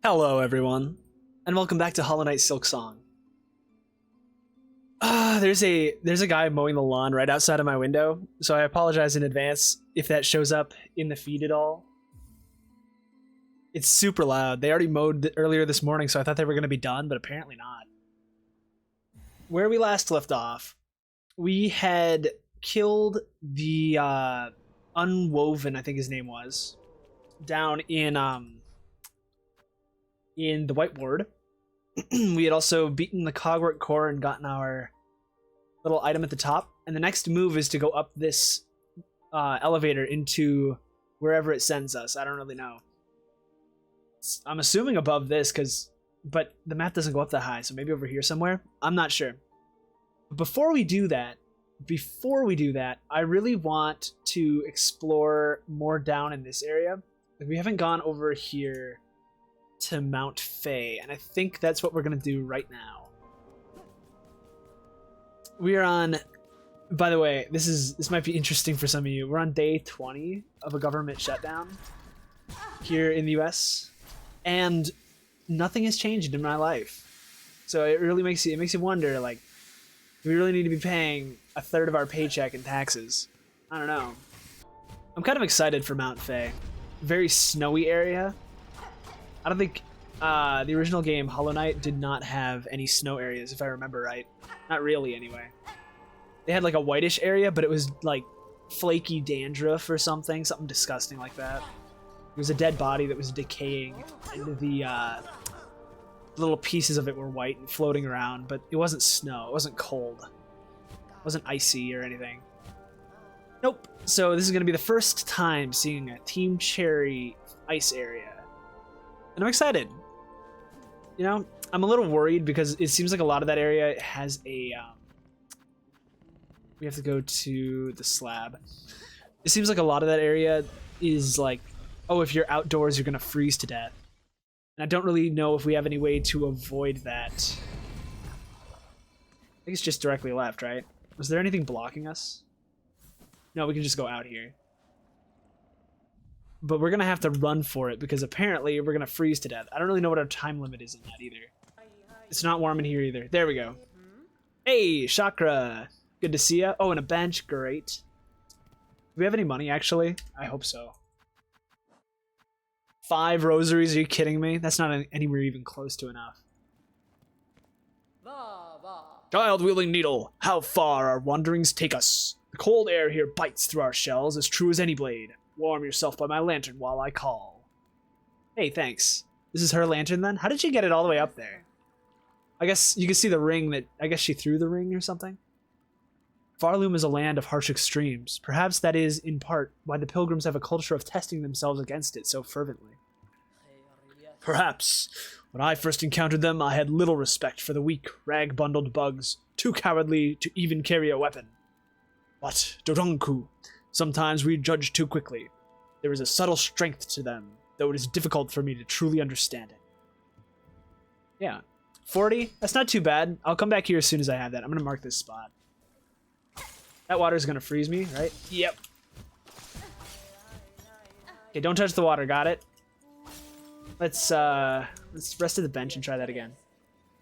Hello everyone, and welcome back to Hollow Knight Silksong. There's a guy mowing the lawn right outside of my window, so I apologize in advance if that shows up in the feed at all. It's super loud. They already mowed earlier this morning, so I thought they were going to be done, but apparently not. Where we last left off, we had killed the Unwoven, I think his name was, down in the White Ward. We had also beaten the Cogwork Core and gotten our little item at the top. And the next move is to go up this elevator into wherever it sends us. I don't really know. I'm assuming above this, but the map doesn't go up that high, so maybe over here somewhere. I'm not sure. But before we do that, I really want to explore more down in this area. We haven't gone over here to Mount Fay, and I think that's what we're gonna do right now. We are on, by the way, this might be interesting for some of you. We're on day 20 of a government shutdown here in the US, and nothing has changed in my life. So it really makes you wonder, like, do we really need to be paying a third of our paycheck in taxes? I don't know. I'm kind of excited for Mount Fay. Very snowy area. I don't think the original game, Hollow Knight, did not have any snow areas, if I remember right. Not really, anyway. They had like a whitish area, but it was like flaky dandruff or something disgusting like that. It was a dead body that was decaying, and the little pieces of it were white and floating around, but it wasn't snow, it wasn't cold. It wasn't icy or anything. Nope. So this is going to be the first time seeing a Team Cherry ice area. And I'm excited. You know, I'm a little worried because it seems like a lot of that area has a... we have to go to the slab. It seems like a lot of that area is like, oh, if you're outdoors, you're going to freeze to death. And I don't really know if we have any way to avoid that. I think it's just directly left, right? Was there anything blocking us? No, we can just go out here. But we're going to have to run for it because apparently we're going to freeze to death. I don't really know what our time limit is in that either. It's not warm in here either. There we go. Hey, Chakra. Good to see ya. Oh, and a bench. Great. Do we have any money, actually? I hope so. 5 rosaries? Are you kidding me? That's not anywhere even close to enough. Child-wielding needle. How far our wanderings take us. The cold air here bites through our shells as true as any blade. Warm yourself by my lantern while I call. Hey, thanks. This is her lantern then? How did she get it all the way up there? I guess you can see the ring that... I guess she threw the ring or something? Farloom is a land of harsh extremes. Perhaps that is, in part, why the pilgrims have a culture of testing themselves against it so fervently. Perhaps. When I first encountered them, I had little respect for the weak, rag-bundled bugs, too cowardly to even carry a weapon. But, Dodonku, sometimes we judge too quickly. There is a subtle strength to them, though it is difficult for me to truly understand it. Yeah. 40? That's not too bad. I'll come back here as soon as I have that. I'm going to mark this spot. That water's going to freeze me, right? Yep. Okay, don't touch the water. Got it? Let's rest at the bench and try that again.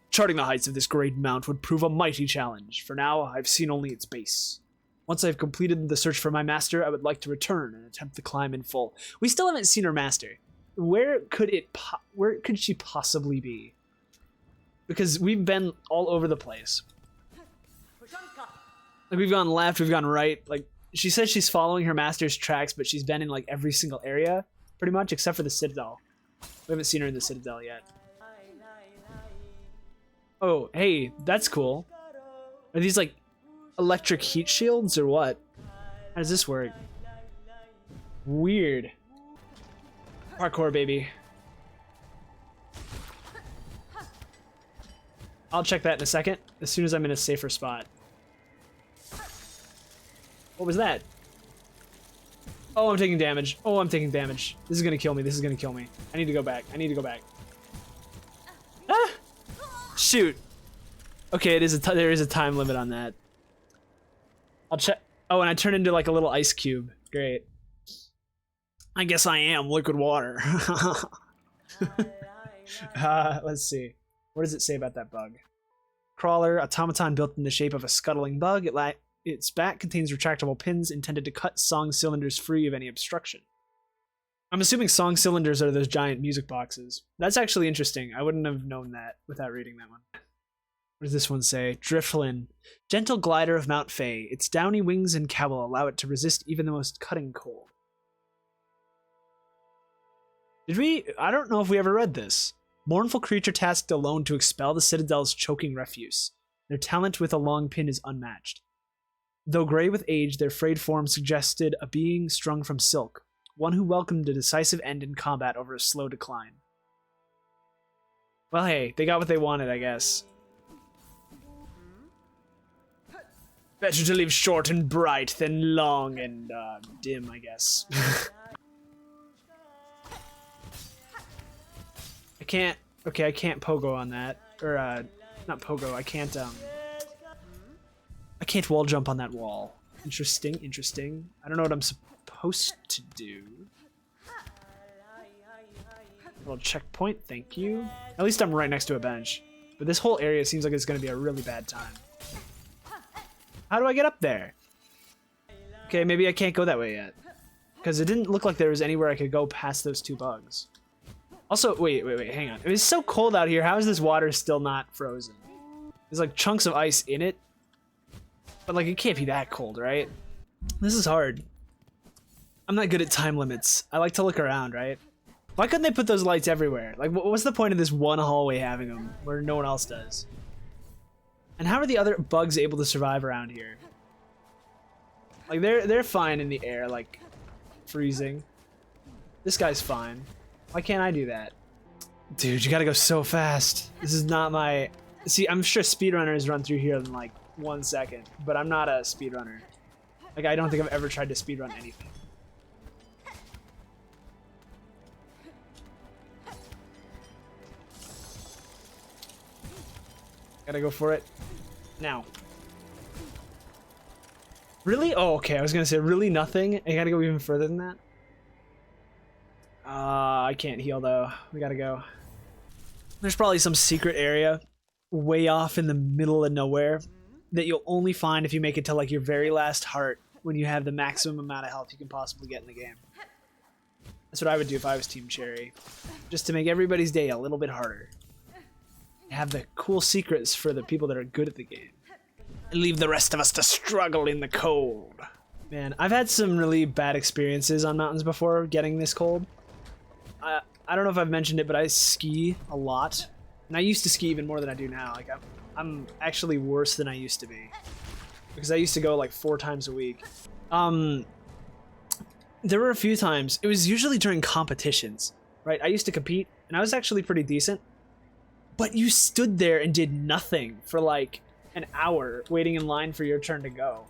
Charting the heights of this great mount would prove a mighty challenge. For now, I've seen only its base. Once I've completed the search for my master, I would like to return and attempt the climb in full. We still haven't seen her master. Where could she possibly be? Because we've been all over the place. Like, we've gone left, we've gone right. Like, she says she's following her master's tracks, but she's been in like every single area, pretty much, except for the Citadel. We haven't seen her in the Citadel yet. Oh, hey, that's cool. Are these like electric heat shields or what? How does this work? Weird. Parkour, baby. I'll check that in a second, as soon as I'm in a safer spot. What was that? Oh, I'm taking damage. Oh, I'm taking damage. This is gonna kill me. This is gonna kill me. I need to go back. I need to go back. Ah! Shoot. Okay, there is a time limit on that. I'll check. Oh, and I turn into like a little ice cube. Great. I guess I am liquid water. Let's see. What does it say about that bug? Crawler, automaton built in the shape of a scuttling bug. Its back contains retractable pins intended to cut song cylinders free of any obstruction. I'm assuming song cylinders are those giant music boxes. That's actually interesting. I wouldn't have known that without reading that one. What does this one say? Driftlin. Gentle glider of Mount Fay. Its downy wings and cowl allow it to resist even the most cutting cold. I don't know if we ever read this. Mournful creature tasked alone to expel the Citadel's choking refuse. Their talent with a long pin is unmatched. Though gray with age, their frayed form suggested a being strung from silk, one who welcomed a decisive end in combat over a slow decline. Well, hey, they got what they wanted, I guess. Better to live short and bright than long and dim, I guess. I can't pogo on that. Or, not pogo, I can't wall jump on that wall. Interesting. I don't know what I'm supposed to do. A little checkpoint, thank you. At least I'm right next to a bench. But this whole area seems like it's gonna be a really bad time. How do I get up there? Okay, maybe I can't go that way yet. Because it didn't look like there was anywhere I could go past those two bugs. Also, wait, hang on. It's so cold out here, how is this water still not frozen? There's like chunks of ice in it. But like, it can't be that cold, right? This is hard. I'm not good at time limits. I like to look around, right? Why couldn't they put those lights everywhere? Like, what's the point of this one hallway having them where no one else does? And how are the other bugs able to survive around here? Like, they're fine in the air, like, freezing. This guy's fine. Why can't I do that? Dude, you gotta go so fast. This is not my... See, I'm sure speedrunners run through here in, like, 1 second. But I'm not a speedrunner. Like, I don't think I've ever tried to speedrun anything. Gotta go for it. Now. Really? Oh, okay. I was gonna say, really nothing? I gotta go even further than that? I can't heal, though. We gotta go. There's probably some secret area way off in the middle of nowhere that you'll only find if you make it to, like, your very last heart when you have the maximum amount of health you can possibly get in the game. That's what I would do if I was Team Cherry. Just to make everybody's day a little bit harder. Have the cool secrets for the people that are good at the game. And leave the rest of us to struggle in the cold. Man, I've had some really bad experiences on mountains before getting this cold. I don't know if I've mentioned it, but I ski a lot. And I used to ski even more than I do now. Like, I'm actually worse than I used to be. Because I used to go like 4 times a week. There were a few times, it was usually during competitions, right? I used to compete, and I was actually pretty decent. But you stood there and did nothing for like an hour waiting in line for your turn to go.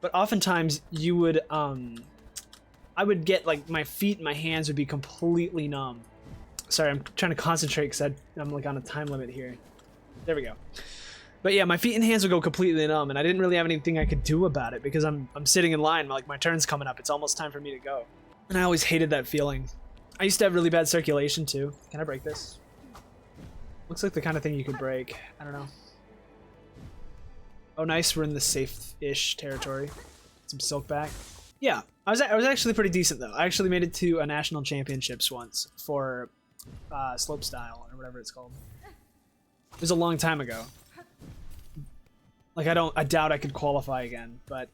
But oftentimes you would, I would get like my feet and my hands would be completely numb. Sorry, I'm trying to concentrate because I'm like on a time limit here. There we go. But yeah, my feet and hands would go completely numb and I didn't really have anything I could do about it because I'm sitting in line, like my turn's coming up. It's almost time for me to go. And I always hated that feeling. I used to have really bad circulation too. Can I break this? Looks like the kind of thing you could break. I don't know. Oh, nice. We're in the safe-ish territory. Some silk back. Yeah, I was actually pretty decent though. I actually made it to a national championships once for slopestyle or whatever it's called. It was a long time ago. Like I doubt I could qualify again, but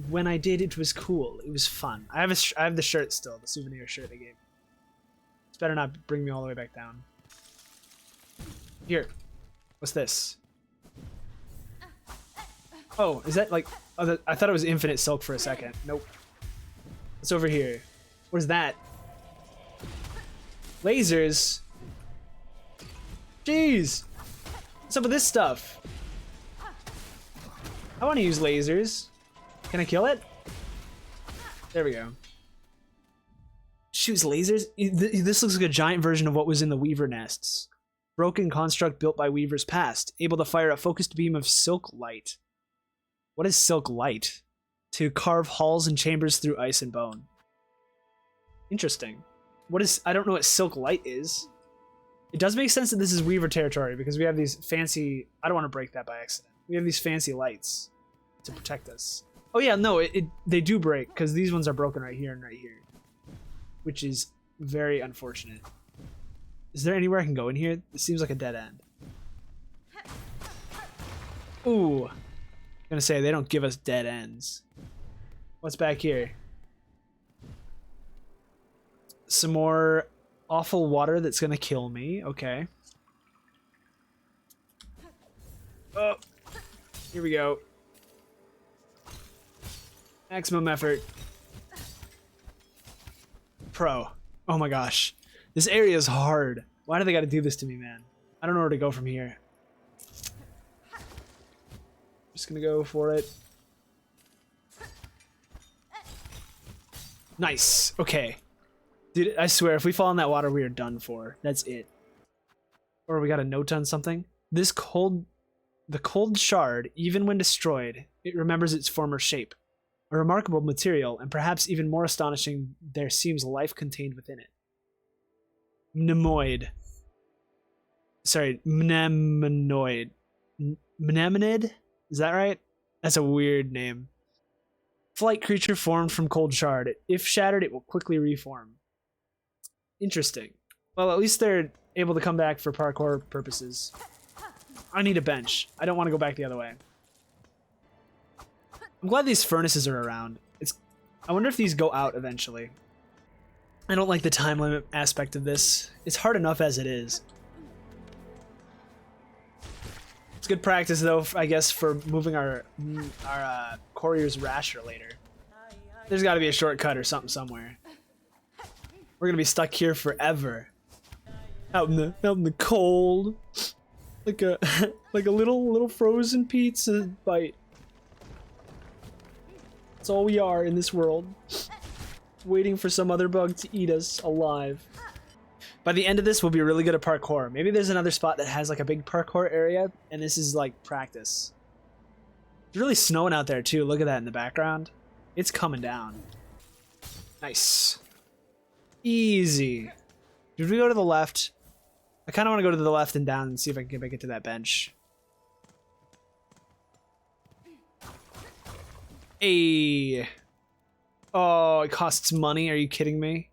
when I did, it was cool. It was fun. I have the shirt still, the souvenir shirt they gave me. It's better not bring me all the way back down. Here. What's this? Oh, is that like... Oh, I thought it was infinite silk for a second. Nope. What's over here? What is that? Lasers? Jeez! What's up with this stuff? I want to use lasers. Can I kill it? There we go. Shoots lasers? This looks like a giant version of what was in the Weaver nests. Broken construct built by Weavers past, able to fire a focused beam of silk light. What is silk light? To carve halls and chambers through ice and bone. Interesting. What is... I don't know what silk light is. It does make sense that this is Weaver territory because we have these fancy... I don't want to break that by accident. We have these fancy lights to protect us. Oh yeah, no, they do break because these ones are broken right here and right here. Which is very unfortunate. Is there anywhere I can go in here? It seems like a dead end. Ooh. I'm gonna say they don't give us dead ends. What's back here? Some more awful water that's gonna kill me. Okay. Oh. Here we go. Maximum effort. Pro. Oh my gosh. This area is hard. Why do they gotta do this to me, man? I don't know where to go from here. Just gonna go for it. Nice. Okay. Dude, I swear, if we fall in that water, we are done for. That's it. Or we got a note on something. The cold shard, even when destroyed, it remembers its former shape. A remarkable material, and perhaps even more astonishing, there seems life contained within it. Mnemoid. Sorry, mnemoniid. Mnemonid? Is that right? That's a weird name. Flight creature formed from cold shard. If shattered, it will quickly reform. Interesting. Well, at least they're able to come back for parkour purposes. I need a bench. I don't want to go back the other way. I'm glad these furnaces are around. I wonder if these go out eventually. I don't like the time limit aspect of this. It's hard enough as it is. It's good practice though, I guess, for moving our courier's rasher later. There's got to be a shortcut or something somewhere. We're gonna be stuck here forever, out in the cold, like a like a little frozen pizza bite. That's all we are in this world, waiting for some other bug to eat us alive. By the end of this, we'll be really good at parkour. Maybe there's another spot that has like a big parkour area, and this is like practice. It's really snowing out there too. Look at that in the background. It's coming down. Nice. Easy. Did we go to the left? I kind of want to go to the left and down and see if I can make it to that bench. Hey. Oh, it costs money. Are you kidding me?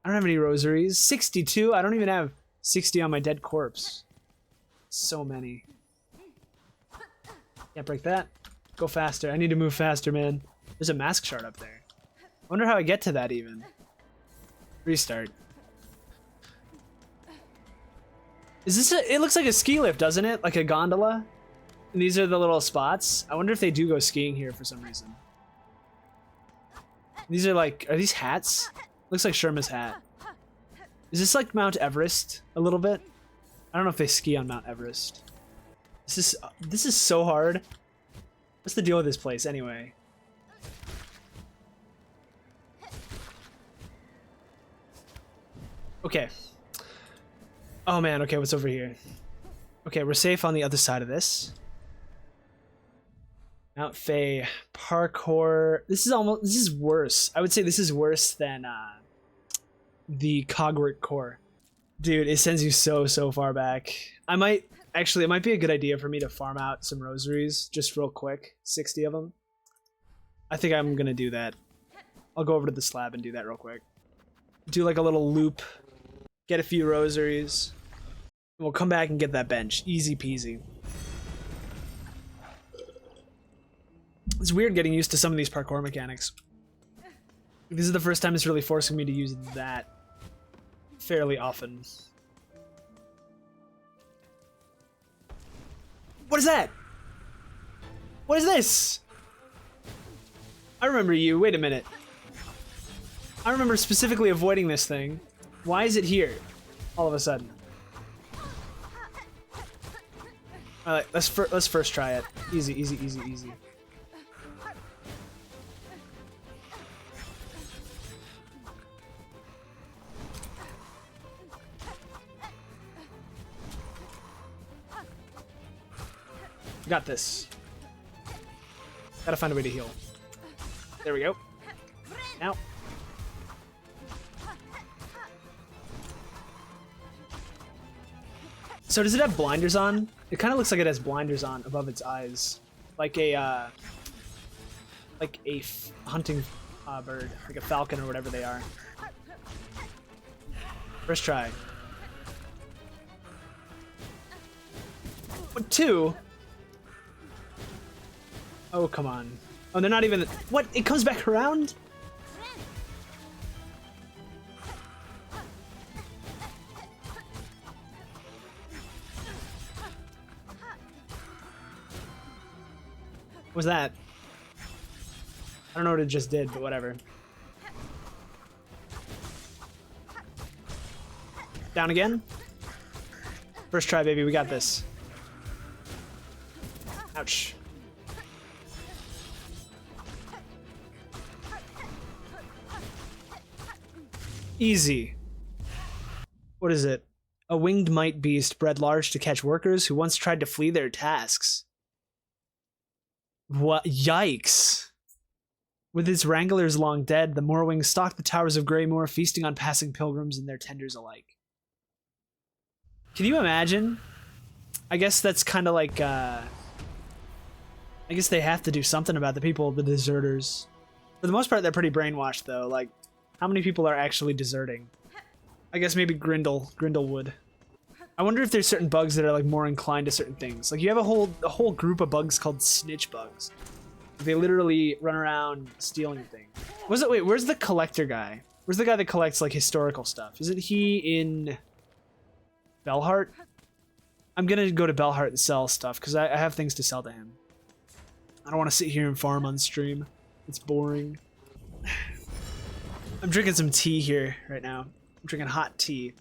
I don't have any rosaries. 62? I don't even have 60 on my dead corpse. So many. Can't break that. Go faster. I need to move faster, man. There's a mask shard up there. I wonder how I get to that even. Restart. Is this a... It looks like a ski lift, doesn't it? Like a gondola? And these are the little spots. I wonder if they do go skiing here for some reason. These are like... Are these hats? Looks like Sherma's hat. Is this like Mount Everest a little bit? I don't know if they ski on Mount Everest. This is so hard. What's the deal with this place anyway? Okay. Oh man, okay, what's over here? Okay, we're safe on the other side of this. Mount Fay parkour. This is worse. I would say this is worse than the Cogwork core. Dude, it sends you so far back. It might be a good idea for me to farm out some rosaries just real quick. 60 of them. I think I'm gonna do that. I'll go over to the slab and do that real quick. Do like a little loop. Get a few rosaries. And we'll come back and get that bench. Easy peasy. It's weird getting used to some of these parkour mechanics. This is the first time it's really forcing me to use that fairly often. What is that? What is this? I remember you. Wait a minute. I remember specifically avoiding this thing. Why is it here all of a sudden? Alright, let's first try it. Easy, easy, easy, easy. Got this. Gotta find a way to heal. There we go. Now. So does it have blinders on? It kind of looks like it has blinders on above its eyes, like a hunting bird, like a falcon or whatever they are. First try. What, 2? Oh, come on. Oh, they're not even... What? It comes back around? What was that? I don't know what it just did, but whatever. Down again? First try, baby. We got this. Ouch. Easy. What is it? A winged might beast bred large to catch workers who once tried to flee their tasks. What? Yikes. With its wranglers long dead, the Moorwing stalked the towers of Greymoor, feasting on passing pilgrims and their tenders alike. Can you imagine? I guess that's kind of like, I guess they have to do something about the people, the deserters. For the most part, they're pretty brainwashed, though. Like, how many people are actually deserting? I guess maybe Grindle would. I wonder if there's certain bugs that are like more inclined to certain things. Like you have a whole group of bugs called snitch bugs. They literally run around stealing things. Wait, where's the collector guy? Where's the guy that collects like historical stuff? Isn't he in Belhart? I'm gonna go to Belhart and sell stuff because I have things to sell to him. I don't want to sit here and farm on stream. It's boring. I'm drinking some tea here right now. I'm drinking hot tea.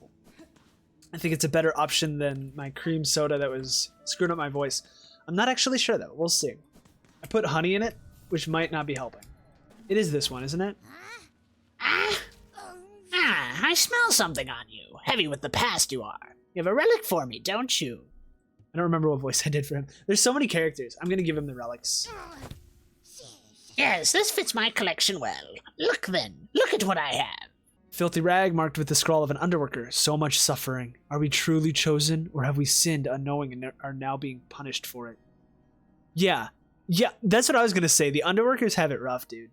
I think it's a better option than my cream soda that was screwing up my voice. I'm not actually sure though. We'll see. I put honey in it, which might not be helping. It is this one, isn't it? I smell something on you. Heavy with the past you are. You have a relic for me, don't you? I don't remember what voice I did for him. There's so many characters. I'm gonna give him the relics. Yes, this fits my collection well. Look then. Look at what I have. Filthy rag marked with the scrawl of an underworker. So much suffering. Are we truly chosen, or have we sinned unknowing and are now being punished for it? Yeah, that's what I was gonna say. The underworkers have it rough, dude.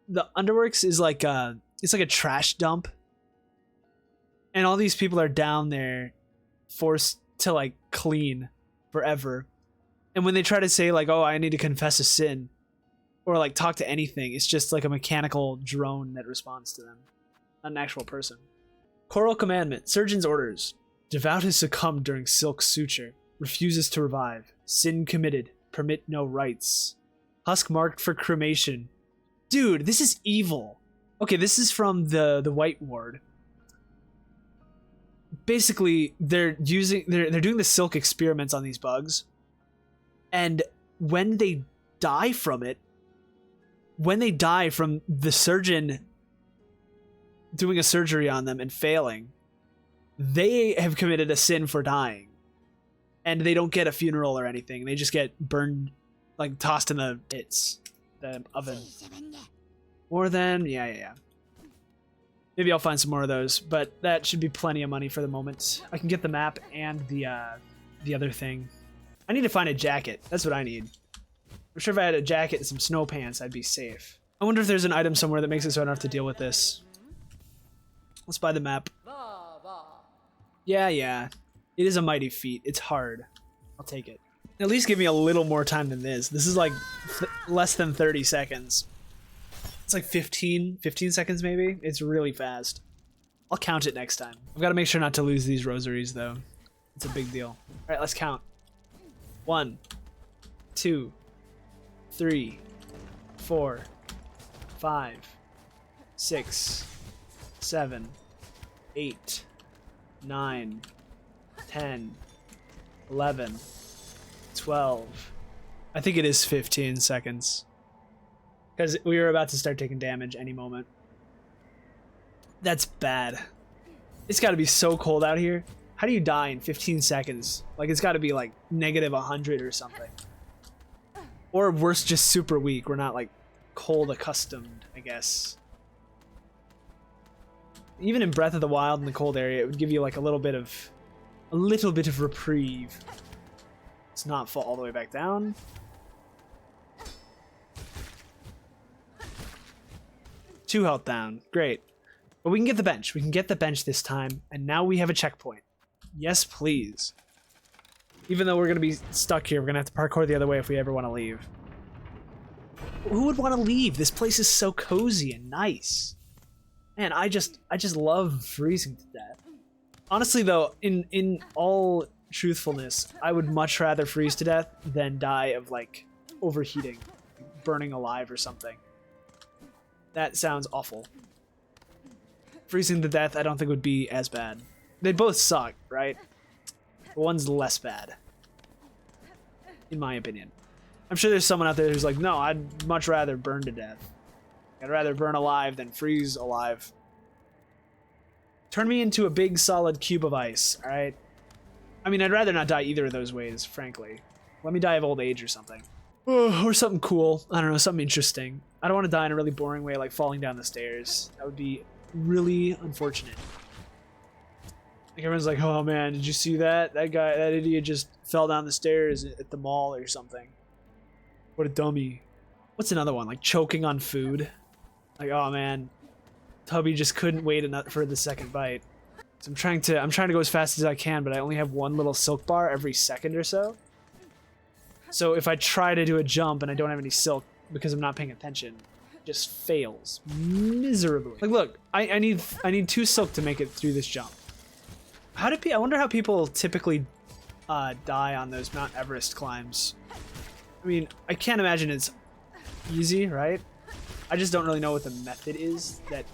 The underworks is like it's like a trash dump, and all these people are down there, forced to like clean forever. And when they try to say like, "Oh, I need to confess a sin," or like talk to anything, it's just like a mechanical drone that responds to them. An actual person. Choral commandment. Surgeon's orders. Devout has succumbed during Silk suture. Refuses to revive. Sin committed. Permit no rites. Husk marked for cremation. Dude, this is evil. Okay, this is from the White Ward. Basically, they're doing the Silk experiments on these bugs. And when they die from it, when they die from the surgeon doing a surgery on them and failing, they have committed a sin for dying, and they don't get a funeral or anything. They just get burned, like tossed in the oven. More than yeah. Maybe I'll find some more of those, but that should be plenty of money for the moment. I can get the map and the other thing. I need to find a jacket. That's what I need. I'm sure if I had a jacket and some snow pants, I'd be safe. I wonder if there's an item somewhere that makes it so I don't have to deal with this. Let's buy the map. Yeah. It is a mighty feat. It's hard. I'll take it. At least give me a little more time than this. This is like less than 30 seconds. It's like 15 seconds maybe. It's really fast. I'll count it next time. I've got to make sure not to lose these rosaries though. It's a big deal. All right, let's count. 1, 2, 3, 4, 5, 6, 7, 8, 9, 10, 11, 12. I think it is 15 seconds. Because we were about to start taking damage any moment. That's bad. It's got to be so cold out here. How do you die in 15 seconds? Like, it's got to be like -100 or something. Or worse, just super weak. We're not like cold accustomed, I guess. Even in Breath of the Wild in the cold area, it would give you like a little bit of a little bit of reprieve. Let's not fall all the way back down. Two health down. Great. But we can get the bench. We can get the bench this time. And now we have a checkpoint. Yes, please. Even though we're going to be stuck here, we're going to have to parkour the other way if we ever want to leave. Who would want to leave? This place is so cozy and nice. Man, I just love freezing to death. Honestly, though, in all truthfulness, I would much rather freeze to death than die of, like, overheating, burning alive or something. That sounds awful. Freezing to death, I don't think would be as bad. They both suck, right? But one's less bad, in my opinion. I'm sure there's someone out there who's like, no, I'd much rather burn to death. I'd rather burn alive than freeze alive. Turn me into a big solid cube of ice, alright? I mean, I'd rather not die either of those ways, frankly. Let me die of old age or something. Or something cool. I don't know, something interesting. I don't want to die in a really boring way, like falling down the stairs. That would be really unfortunate. Like everyone's like, oh man, did you see that? That guy, that idiot just fell down the stairs at the mall or something. What a dummy. What's another one? Like choking on food? Like, oh man, Tubby just couldn't wait for the second bite. So I'm trying to go as fast as I can, but I only have one little silk bar every second or so. So if I try to do a jump and I don't have any silk because I'm not paying attention, it just fails miserably. Like, look, I need 2 silk to make it through this jump. I wonder how people typically die on those Mount Everest climbs. I mean, I can't imagine it's easy, right? I just don't really know what the method is that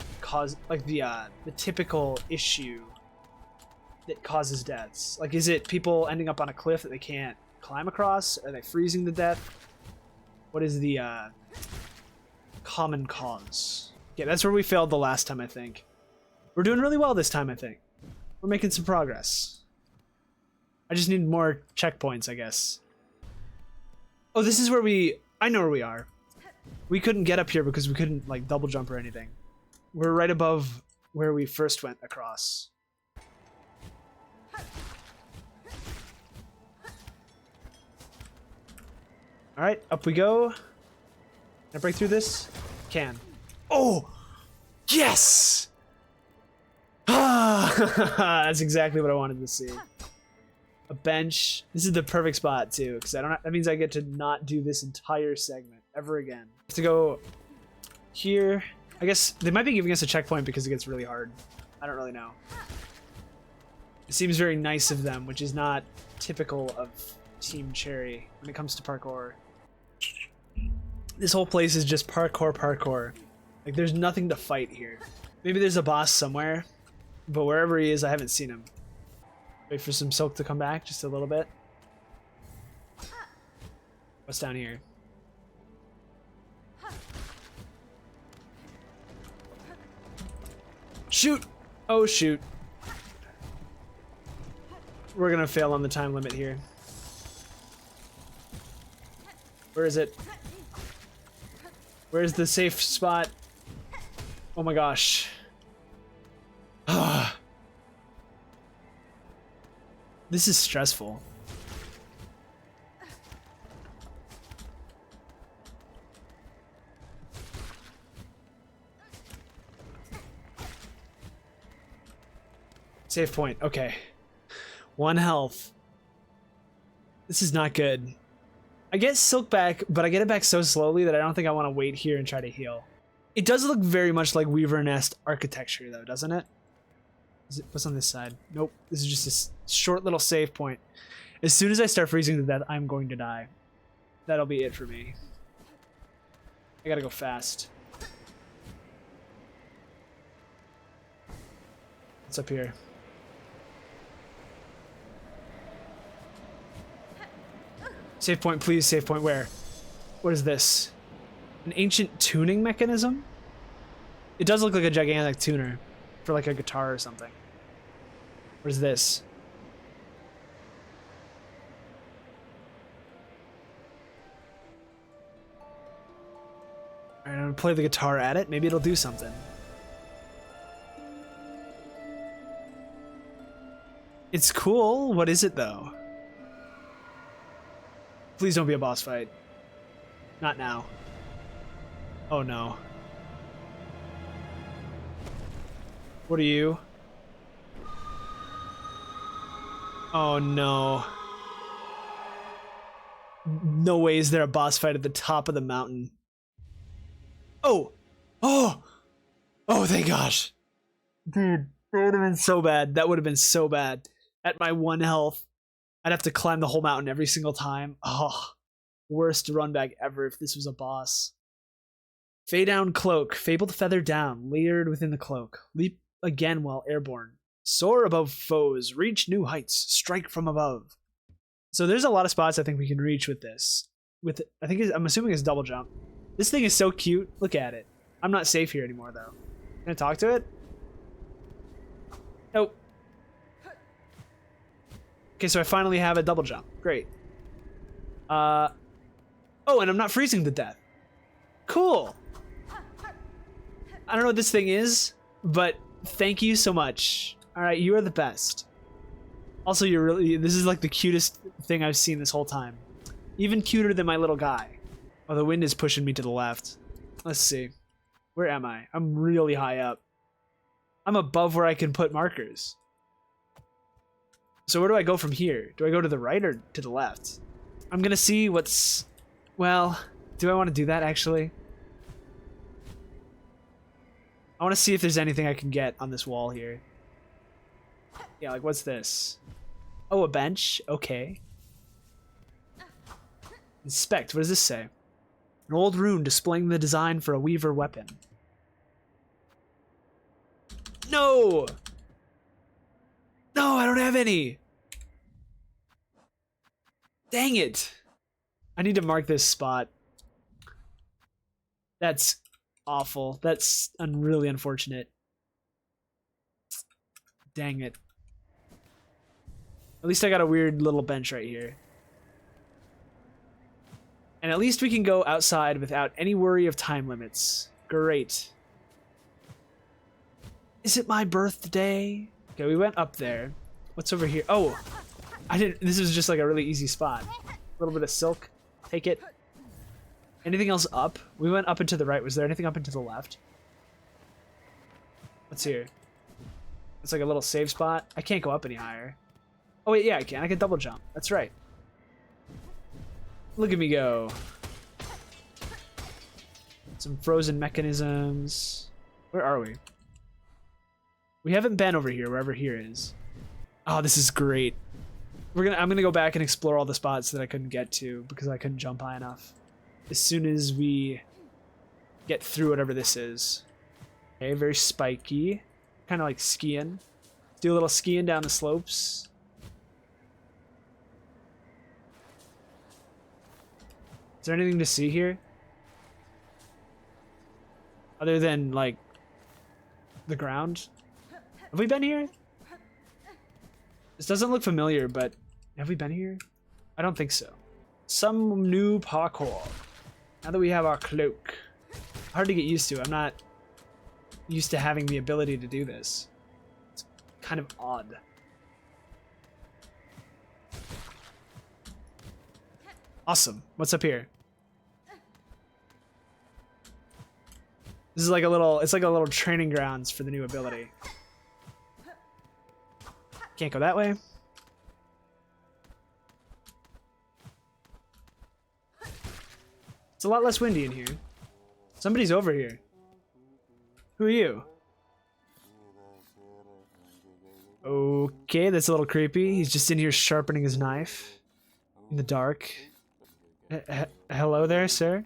like the typical issue that causes deaths. Like, is it people ending up on a cliff that they can't climb across? Are they freezing to death? What is the common cause? Yeah, that's where we failed the last time, I think. We're doing really well this time, I think. We're making some progress. I just need more checkpoints, I guess. Oh, this is where I know where we are. We couldn't get up here because we couldn't, like, double jump or anything. We're right above where we first went across. Alright, up we go. Can I break through this? Can. Oh! Yes! Ah! That's exactly what I wanted to see. A bench. This is the perfect spot, too, because that means I get to not do this entire segment ever again. I have to go here. I guess they might be giving us a checkpoint because it gets really hard. I don't really know. It seems very nice of them, which is not typical of Team Cherry when it comes to parkour. This whole place is just parkour. Like, there's nothing to fight here. Maybe there's a boss somewhere, but wherever he is, I haven't seen him. Wait for some silk to come back just a little bit. What's down here? Shoot! Oh, shoot. We're gonna fail on the time limit here. Where is it? Where's the safe spot? Oh my gosh. This is stressful. Save point. Okay. 1 health. This is not good. I get silk back, but I get it back so slowly that I don't think I want to wait here and try to heal. It does look very much like Weaver Nest architecture, though, doesn't it? What's on this side? Nope. This is just a short little save point. As soon as I start freezing to death, I'm going to die. That'll be it for me. I gotta go fast. What's up here? Save point, please. Save point. Where? What is this? An ancient tuning mechanism? It does look like a gigantic tuner for like a guitar or something. What is this? Alright, I'm gonna play the guitar at it. Maybe it'll do something. It's cool. What is it though? Please don't be a boss fight. Not now. Oh no. What are you? Oh no. No way is there a boss fight at the top of the mountain. Oh! Oh! Oh, thank gosh. Dude, that would have been so bad. That would have been so bad. At my 1 health, I'd have to climb the whole mountain every single time. Oh, worst run back ever if this was a boss. Fay down cloak, fabled feather down, layered within the cloak. Leap again while airborne. Soar above foes, reach new heights, strike from above. So there's a lot of spots I think we can reach with this. I'm assuming it's double jump. This thing is so cute. Look at it. I'm not safe here anymore though. Can I talk to it? Nope. Okay, so I finally have a double jump. Great. Oh, and I'm not freezing to death. Cool. I don't know what this thing is, but thank you so much. All right, you are the best. Also, this is like the cutest thing I've seen this whole time. Even cuter than my little guy. Oh, the wind is pushing me to the left. Let's see. Where am I? I'm really high up. I'm above where I can put markers. So where do I go from here? Do I go to the right or to the left? I'm gonna see what's... Well, do I want to do that actually? I want to see if there's anything I can get on this wall here. Yeah, like what's this? Oh, a bench. Okay. Inspect. What does this say? An old rune displaying the design for a weaver weapon. No! No, I don't have any! Dang it! I need to mark this spot. That's awful. That's really unfortunate. Dang it. At least I got a weird little bench right here. And at least we can go outside without any worry of time limits. Great. Is it my birthday? Okay, we went up there. What's over here? Oh, this is just like a really easy spot. A little bit of silk. Take it. Anything else up? We went up and to the right. Was there anything up and to the left? What's here? It's like a little save spot. I can't go up any higher. Oh wait, yeah, I can. I can double jump. That's right. Look at me go. Some frozen mechanisms. Where are we? We haven't been over here, wherever here is. Oh, this is great. I'm gonna go back and explore all the spots that I couldn't get to because I couldn't jump high enough. As soon as we get through whatever this is. Okay, very spiky. Kind of like skiing. Do a little skiing down the slopes. Is there anything to see here? Other than, like, the ground? Have we been here? This doesn't look familiar, but have we been here? I don't think so. Some new parkour. Now that we have our cloak. Hard to get used to. I'm not used to having the ability to do this. It's kind of odd. Awesome. What's up here? This is like a little, it's like a little training grounds for the new ability. Can't go that way. It's a lot less windy in here. Somebody's over here. Who are you? Okay, that's a little creepy. He's just in here sharpening his knife. In the dark. Hello there, sir?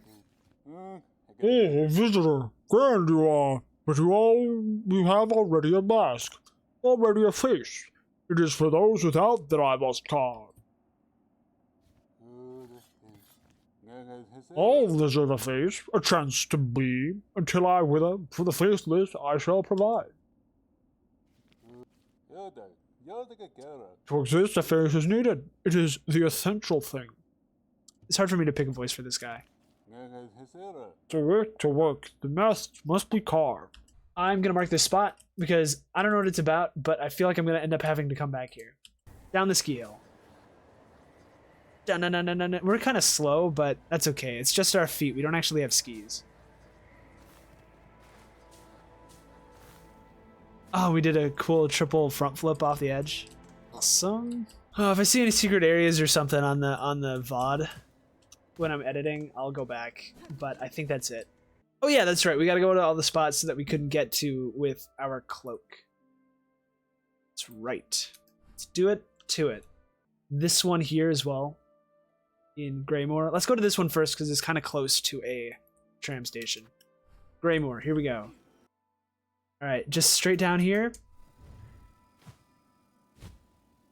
Oh, visitor. Grand you are, but you have already a mask, already a face. It is for those without that I must carve. All deserve a face, a chance to be. Until I wither, for the faceless I shall provide. To exist, a face is needed. It is the essential thing. It's hard for me to pick a voice for this guy. To work, the mask must be carved. I'm gonna mark this spot because I don't know what it's about, but I feel like I'm gonna end up having to come back here. Down the ski hill. Dun, dun, dun, dun, dun. We're kind of slow, but that's okay. It's just our feet. We don't actually have skis. Oh, we did a cool triple front flip off the edge. Awesome. Oh, if I see any secret areas or something on the VOD when I'm editing, I'll go back. But I think that's it. Oh yeah, that's right. We gotta go to all the spots that we couldn't get to with our cloak. That's right. Let's do it to it. This one here as well. In Greymoor. Let's go to this one first because it's kind of close to a tram station. Greymoor, here we go. Alright, just straight down here.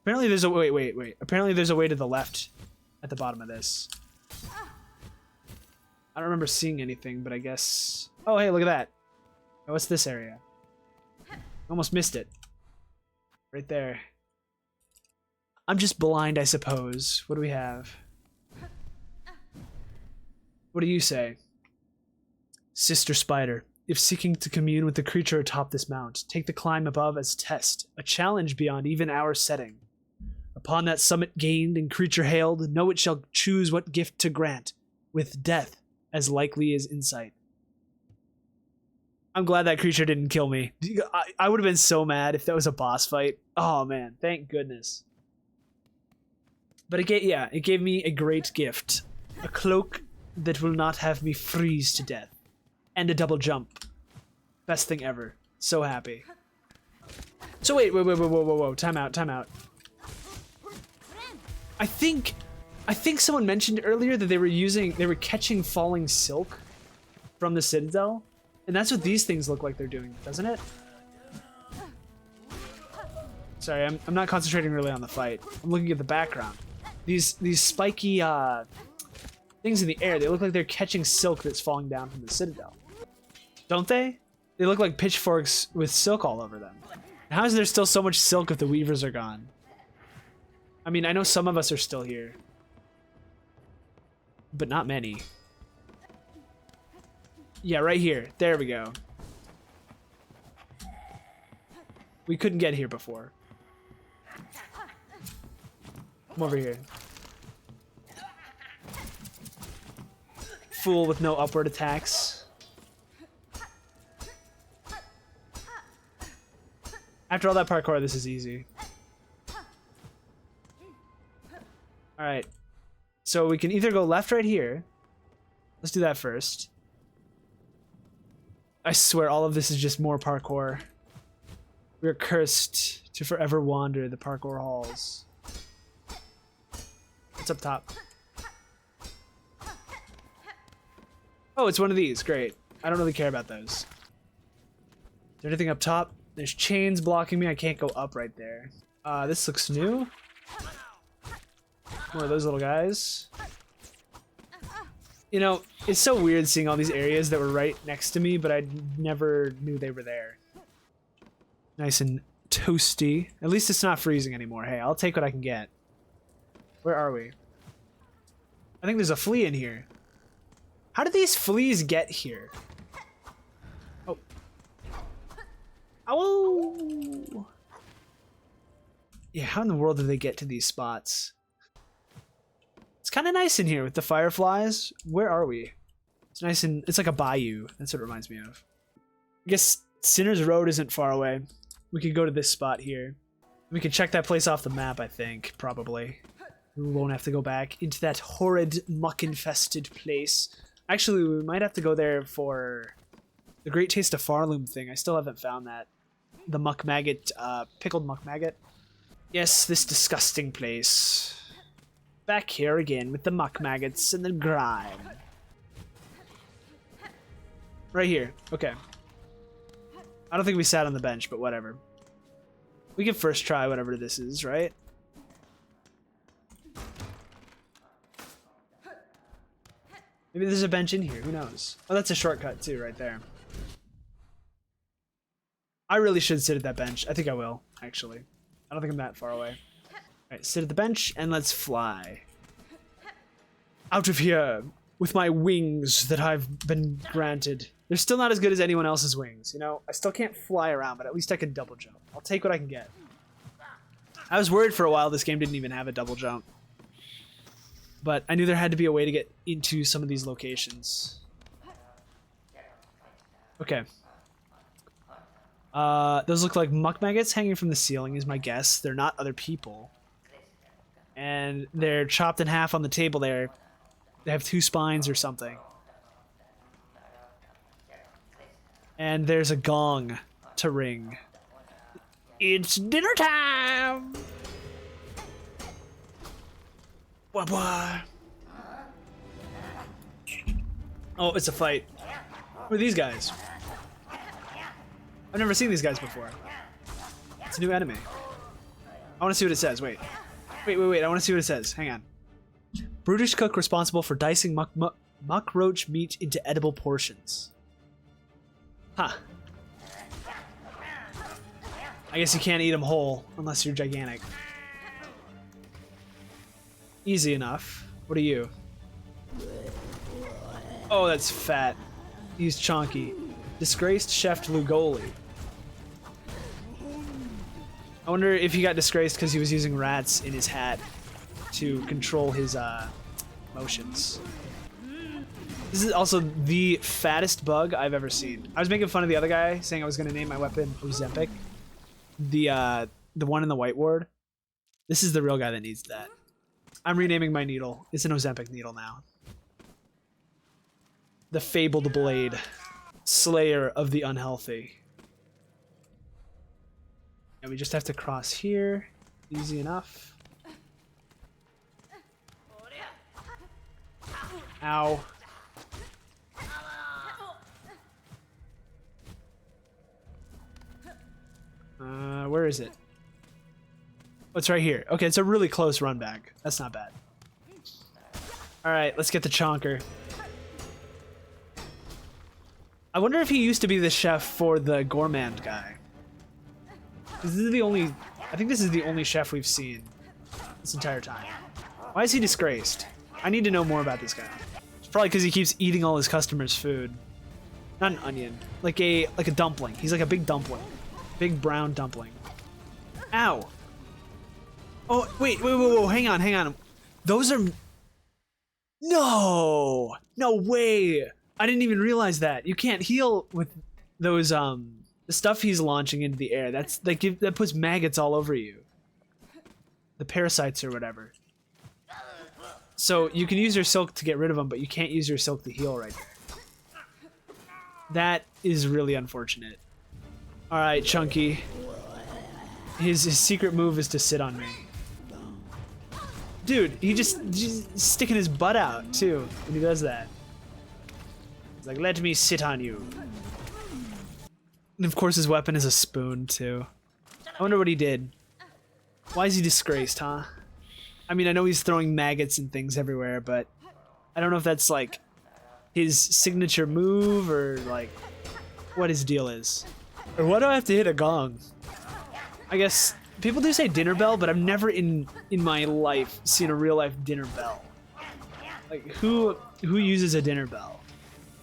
Apparently there's a wait. Apparently there's a way to the left at the bottom of this. I don't remember seeing anything, but I guess... Oh, hey, look at that. Oh, what's this area? Almost missed it. Right there. I'm just blind, I suppose. What do we have? What do you say? Sister Spider, if seeking to commune with the creature atop this mount, take the climb above as test, a challenge beyond even our setting. Upon that summit gained and creature hailed, know it shall choose what gift to grant, with death as likely as insight. I'm glad that creature didn't kill me. I would have been so mad if that was a boss fight. Oh man, thank goodness. But it gave me a great gift. A cloak that will not have me freeze to death. And a double jump. Best thing ever. So happy. So wait, whoa. Time out. I think someone mentioned earlier that they were catching falling silk from the Citadel. And that's what these things look like they're doing, doesn't it? Sorry, I'm not concentrating really on the fight. I'm looking at the background. These spiky things in the air, they look like they're catching silk that's falling down from the Citadel. Don't they? They look like pitchforks with silk all over them. How is there still so much silk if the weavers are gone? I mean, I know some of us are still here. But not many. Yeah, right here. There we go. We couldn't get here before. Come over here. Fool with no upward attacks. After all that parkour, this is easy. Alright. So we can either go left right here. Let's do that first. I swear all of this is just more parkour. We're cursed to forever wander the parkour halls. What's up top? Oh, it's one of these. Great. I don't really care about those. Is there anything up top? There's chains blocking me. I can't go up right there. This looks new. One of those little guys. You know, it's so weird seeing all these areas that were right next to me, but I never knew they were there. Nice and toasty. At least it's not freezing anymore. Hey, I'll take what I can get. Where are we? I think there's a flea in here. How did these fleas get here? Oh. Ow! Yeah, how in the world did they get to these spots? It's kind of nice in here with the fireflies. Where are we? It's nice and it's like a bayou. That's what it reminds me of. I guess Sinner's Road isn't far away. We could go to this spot here. We can check that place off the map, I think, probably. We won't have to go back into that horrid muck-infested place. Actually, we might have to go there for the Great Taste of Farloom thing. I still haven't found that. The muck maggot, pickled muck maggot. Yes, this disgusting place. Back here again with the muck maggots and the grime. Right here. Okay. I don't think we sat on the bench, but whatever. We can first try whatever this is, right? Maybe there's a bench in here. Who knows? Oh, that's a shortcut too, right there. I really should sit at that bench. I think I will, actually. I don't think I'm that far away. Alright, sit at the bench and let's fly. Out of here with my wings that I've been granted. They're still not as good as anyone else's wings, you know? I still can't fly around, but at least I can double jump. I'll take what I can get. I was worried for a while this game didn't even have a double jump. But I knew there had to be a way to get into some of these locations. Okay. Those look like muck maggots hanging from the ceiling is my guess. They're not other people. And they're chopped in half on the table there. They have 2 spines or something. And there's a gong to ring. It's dinner time! Wah, wah. Oh, it's a fight. Who are these guys? I've never seen these guys before. It's a new enemy. I want to see what it says. Wait. Wait. I want to see what it says. Hang on. Brutish cook responsible for dicing muck roach meat into edible portions. Huh. I guess you can't eat them whole unless you're gigantic. Easy enough. What are you? Oh, that's fat. He's chonky. Disgraced Chef Lugoli. I wonder if he got disgraced because he was using rats in his hat to control his motions. This is also the fattest bug I've ever seen. I was making fun of the other guy, saying I was going to name my weapon Ozempic. The one in the white ward. This is the real guy that needs that. I'm renaming my needle. It's an Ozempic needle now. The fabled blade. Slayer of the unhealthy. And we just have to cross here. Easy enough. Ow. Where is it? Oh, it's right here. Okay, it's a really close run back. That's not bad. Alright, let's get the chonker. I wonder if he used to be the chef for the gourmand guy. This is the only... I think this is the only chef we've seen this entire time. Why is he disgraced? I need to know more about this guy. It's probably because he keeps eating all his customers' food. Not an onion. Like a dumpling. He's like a big dumpling. Big brown dumpling. Ow! Oh, wait, whoa, hang on. Those are... No! No way! I didn't even realize that. You can't heal with those, the stuff he's launching into the air. That puts maggots all over you. The parasites or whatever. So you can use your silk to get rid of them, but you can't use your silk to heal right there. That is really unfortunate. Alright, Chunky. His secret move is to sit on me. Dude, he just sticking his butt out, too, when he does that. He's like, let me sit on you. And of course his weapon is a spoon, too. I wonder what he did. Why is he disgraced, huh? I mean, I know he's throwing maggots and things everywhere, but I don't know if that's, like, his signature move or, like, what his deal is. Or why do I have to hit a gong? I guess people do say dinner bell, but I've never in my life seen a real life dinner bell. Like who uses a dinner bell?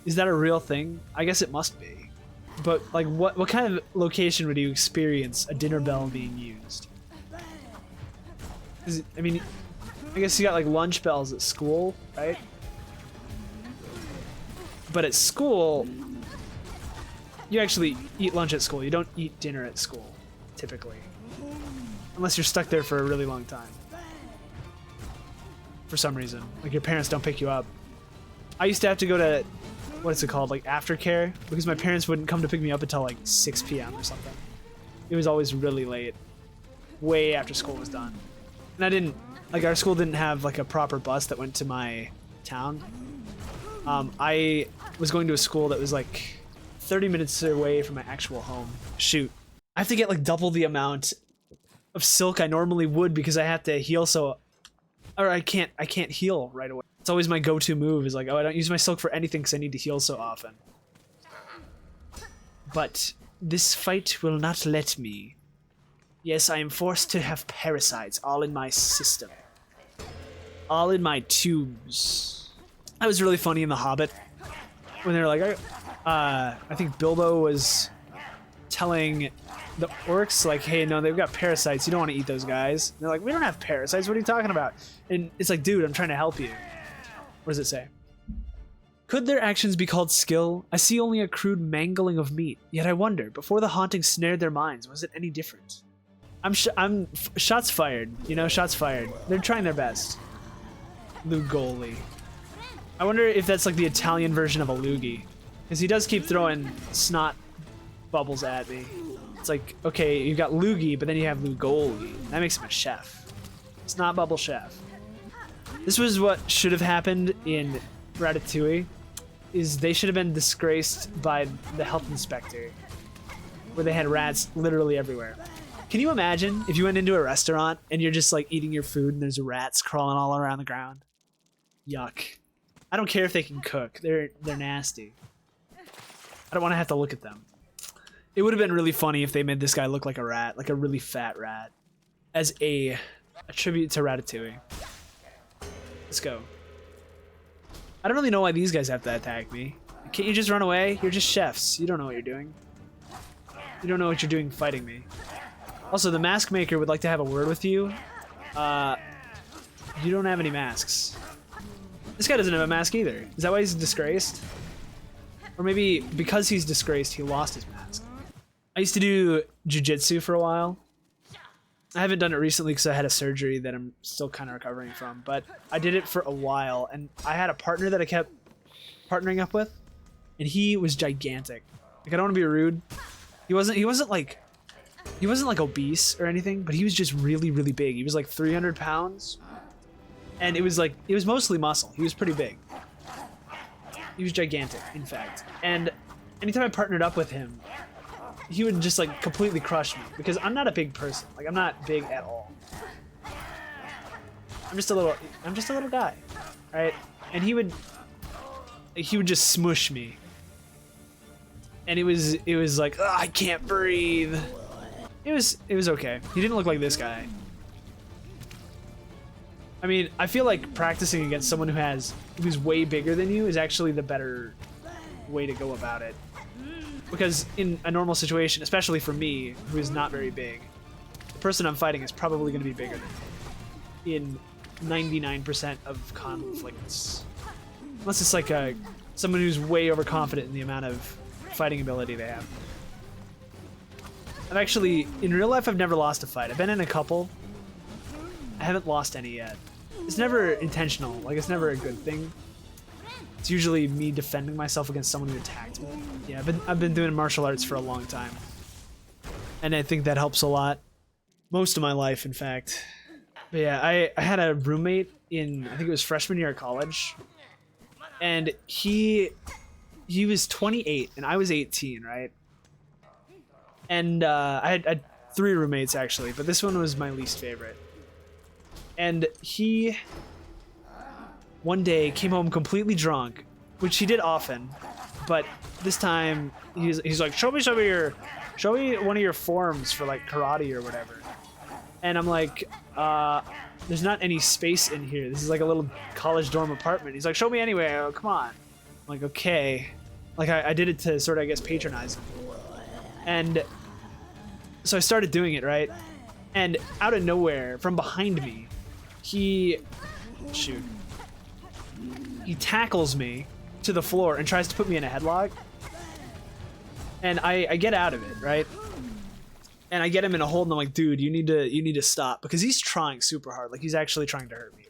Is that a real thing? I guess it must be. But like what kind of location would you experience a dinner bell being used? I mean, I guess you got like lunch bells at school, right? But at school, you actually eat lunch at school. You don't eat dinner at school, typically. Unless you're stuck there for a really long time. For some reason. Like your parents don't pick you up. I used to have to go to, what is it called, like aftercare? Because my parents wouldn't come to pick me up until like 6 p.m. or something. It was always really late. Way after school was done. And our school didn't have like a proper bus that went to my town. I was going to a school that was like 30 minutes away from my actual home. Shoot. I have to get like double the amount of silk I normally would because I have to heal or I can't heal right away. It's always my go-to move is like, oh, I don't use my silk for anything because I need to heal so often. But this fight will not let me. Yes, I am forced to have parasites all in my system. All in my tubes. That was really funny in The Hobbit when they were like, I think Bilbo was telling the orcs like, hey, no, they've got parasites. You don't want to eat those guys. And they're like, we don't have parasites. What are you talking about? And it's like, dude, I'm trying to help you. What does it say? Could their actions be called skill? I see only a crude mangling of meat. Yet I wonder, before the haunting snared their minds, was it any different? Shots fired. You know, shots fired. They're trying their best. Lugoli. I wonder if that's like the Italian version of a loogie. Because he does keep throwing snot bubbles at me. It's like, okay, you've got loogie, but then you have Lugoli. That makes him a chef. Snot bubble chef. This was what should have happened in Ratatouille. Is they should have been disgraced by the health inspector. Where they had rats literally everywhere. Can you imagine if you went into a restaurant and you're just like eating your food and there's rats crawling all around the ground? Yuck. I don't care if they can cook. They're nasty. I don't want to have to look at them. It would have been really funny if they made this guy look like a rat, like a really fat rat, as a tribute to Ratatouille. Let's go. I don't really know why these guys have to attack me. Can't you just run away? You're just chefs. You don't know what you're doing. You don't know what you're doing fighting me. Also, the mask maker would like to have a word with you. You don't have any masks. This guy doesn't have a mask either. Is that why he's disgraced? Or maybe because he's disgraced, he lost his mask. I used to do jiu-jitsu for a while. I haven't done it recently because I had a surgery that I'm still kind of recovering from, but I did it for a while, and I had a partner that I kept partnering up with, and he was gigantic. Like, I don't want to be rude. He wasn't like obese or anything, but he was just really, really big. He was like 300 pounds, and it was mostly muscle. He was pretty big. He was gigantic, in fact. And anytime I partnered up with him, he would just like completely crush me because I'm not a big person. Like, I'm not big at all. I'm just a little guy, right? And he would just smush me. And it was like, oh, I can't breathe. It was okay. He didn't look like this guy. I mean, I feel like practicing against someone who's way bigger than you is actually the better way to go about it. Because in a normal situation, especially for me, who is not very big, the person I'm fighting is probably going to be bigger than me in 99% of conflicts. Unless it's like someone who's way overconfident in the amount of fighting ability they have. In real life, I've never lost a fight. I've been in a couple. I haven't lost any yet. It's never intentional. Like, it's never a good thing. It's usually me defending myself against someone who attacked me. Yeah, I've been doing martial arts for a long time. And I think that helps a lot. Most of my life, in fact. But yeah, I had a roommate in, I think it was freshman year of college. And he was 28 and I was 18, right? And I had 3 roommates actually, but this one was my least favorite. And he one day came home completely drunk, which he did often, but this time he's like, show me one of your forms for like karate or whatever. And I'm like, there's not any space in here. This is like a little college dorm apartment. He's like, show me anyway. Oh, come on. I'm like, okay. Like I did it to sort of, I guess, patronize him. And so I started doing it, right? And out of nowhere, from behind me, he tackles me to the floor and tries to put me in a headlock. And I get out of it, right? And I get him in a hold, and I'm like, dude, you need to stop, because he's trying super hard. Like, he's actually trying to hurt me.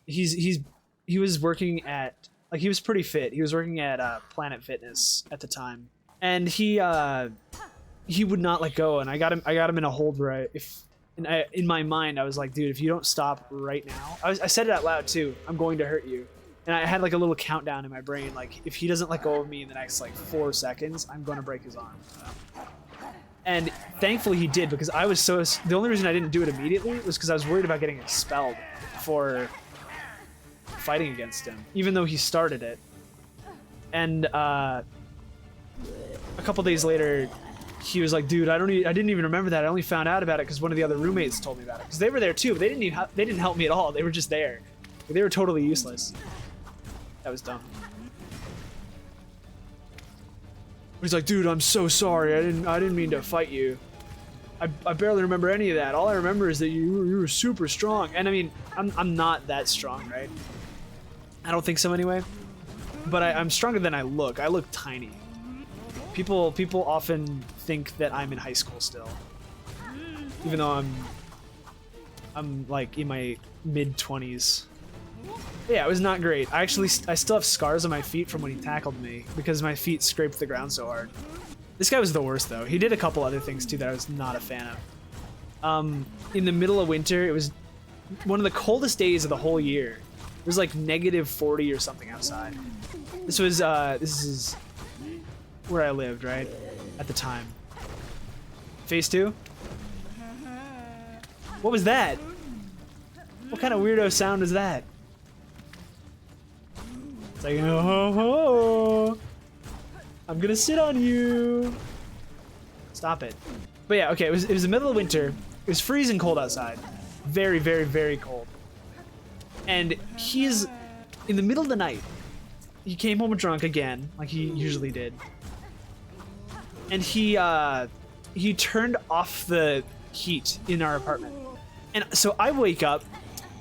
He was working at, like, he was pretty fit. He was working at Planet Fitness at the time, and he would not let go. And I got him in a hold where in my mind I was like, dude, if you don't stop right now, I said it out loud too, I'm going to hurt you. And I had like a little countdown in my brain, like, if he doesn't let go of me in the next like 4 seconds, I'm going to break his arm. And thankfully he did, because the only reason I didn't do it immediately was because I was worried about getting expelled for fighting against him, even though he started it. And a couple days later, he was like, dude, I didn't even remember that. I only found out about it because one of the other roommates told me about it. Because they were there too. They didn't help me at all. They were just there. They were totally useless. That was dumb. He's like, dude, I'm so sorry. I didn't mean to fight you. I barely remember any of that. All I remember is that you were super strong. And I mean, I'm not that strong, right? I don't think so anyway. But I'm stronger than I look. I look tiny. People often think that I'm in high school still, even though I'm like in my mid-20s. Yeah, it was not great. I still have scars on my feet from when he tackled me because my feet scraped the ground so hard. This guy was the worst though. He did a couple other things too that I was not a fan of. In the middle of winter, it was one of the coldest days of the whole year. It was like -40 or something outside. This is where I lived, right? At the time. Phase 2? What was that? What kind of weirdo sound is that? It's like, oh, I'm gonna sit on you. Stop it. But yeah, okay, it was the middle of winter. It was freezing cold outside. Very, very, very cold. And he's in the middle of the night. He came home drunk again, like he usually did. And he turned off the heat in our apartment. And so I wake up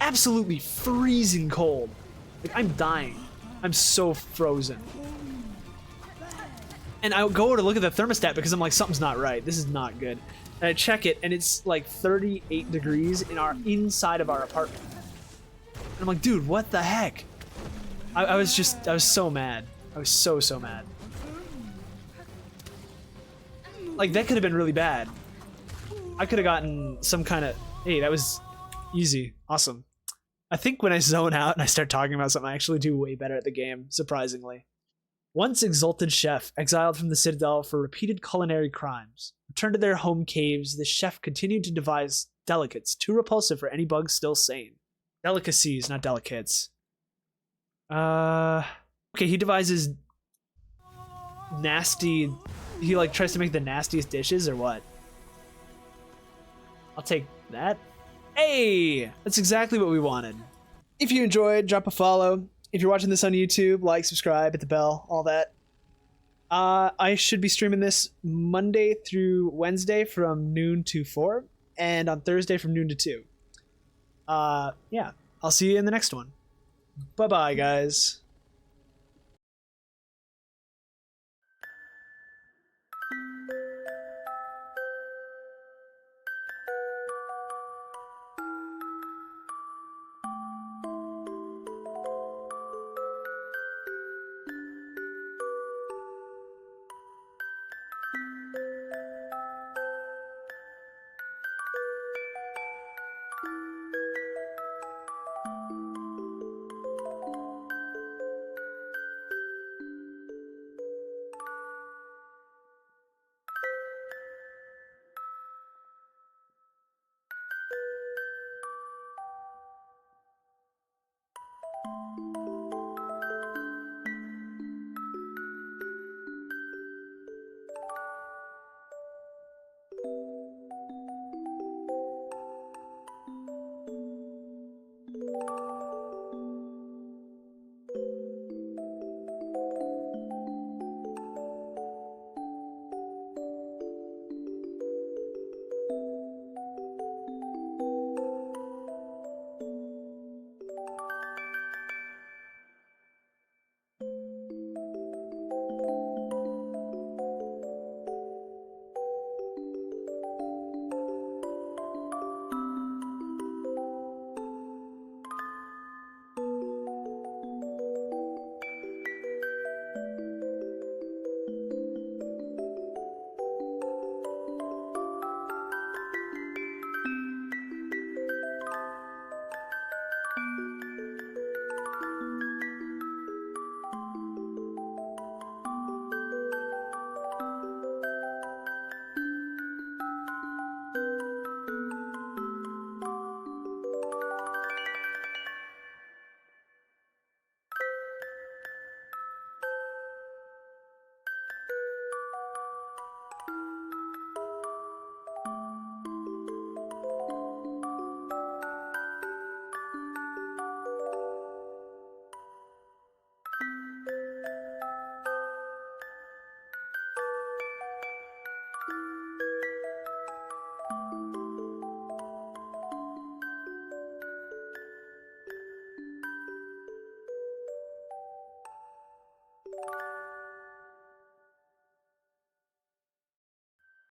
absolutely freezing cold. Like I'm dying. I'm so frozen. And I go to look at the thermostat because I'm like, something's not right. This is not good. And I check it and it's like 38 degrees inside of our apartment. And I'm like, dude, what the heck? I was so mad. I was so mad. Like that could have been really bad. I could have gotten some kind of, hey, that was easy. Awesome. I think when I zone out and I start talking about something, I actually do way better at the game, surprisingly. Once exalted chef, exiled from the Citadel for repeated culinary crimes, returned to their home caves, the chef continued to devise delicates too repulsive for any bugs still sane. Delicacies, not delicates. Okay, he devises nasty... He like tries to make the nastiest dishes or what? I'll take that. Hey! That's exactly what we wanted. If you enjoyed, drop a follow. If you're watching this on YouTube, like, subscribe, hit the bell, all that. I should be streaming this Monday through Wednesday from noon to 4, and on Thursday from noon to 2. Yeah, I'll see you in the next one. Bye-bye, guys.